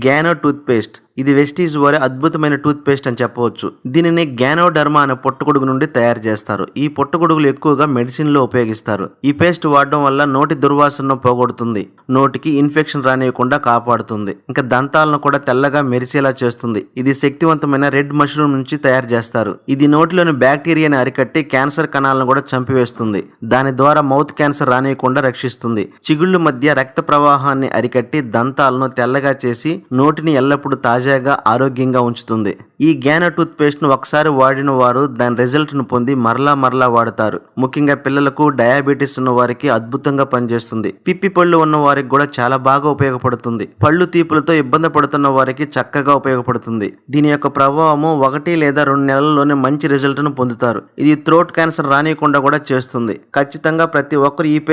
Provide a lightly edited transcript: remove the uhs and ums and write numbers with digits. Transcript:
గ్యానో tooth paste. ఇది Vestige వారి అద్భుతమైన టూత్ పేస్ట్ అని చెప్పవచ్చు. దీనిని గ్యానోడర్మా అనే పుట్టగొడుగు నుండి తయారు చేస్తారు. ఈ పుట్టగొడుగులు ఎక్కువగా మెడిసిన్ లో ఉపయోగిస్తారు. ఈ పేస్ట్ వాడడం వల్ల నోటి దుర్వాసనను పోగొడుతుంది, నోటికి ఇన్ఫెక్షన్ రానియకుండా కాపాడుతుంది, ఇంకా దంతాలను కూడా తెల్లగా మెరిసేలా చేస్తుంది. ఇది శక్తివంతమైన రెడ్ మష్రూమ్ నుంచి తయారు చేస్తారు. ఇది నోటిలోని బ్యాక్టీరియాని అరికట్టి క్యాన్సర్ కణాలను కూడా చంపివేస్తుంది. దాని ద్వారా మౌత్ క్యాన్సర్ రానియకుండా రక్షిస్తుంది. చిగుళ్ళ మధ్య రక్త ప్రవాహాన్ని అరికట్టి దంతాలను తెల్లగా చేసి నోటిని ఎల్లప్పుడూ తాజాగా ఆరోగ్యంగా ఉంచుతుంది. ఈ గ్యానో టూత్ పేస్ట్ ను ఒకసారి వాడిన వారు దాని రిజల్ట్ ను పొంది మరలా వాడతారు. ముఖ్యంగా పిల్లలకు, డయాబెటీస్ ఉన్న వారికి అద్భుతంగా పనిచేస్తుంది. పిప్పి పళ్ళు ఉన్న వారికి కూడా చాలా బాగా ఉపయోగపడుతుంది. పళ్ళు తీపులతో ఇబ్బంది పడుతున్న వారికి చక్కగా ఉపయోగపడుతుంది. దీని యొక్క ప్రభావము 1 లేదా 2 నెలల్లోనే మంచి రిజల్ట్ ను పొందుతారు. ఇది థ్రోట్ క్యాన్సర్ రానియకుండా కూడా చేస్తుంది. ఖచ్చితంగా ప్రతి ఒక్కరు ఈ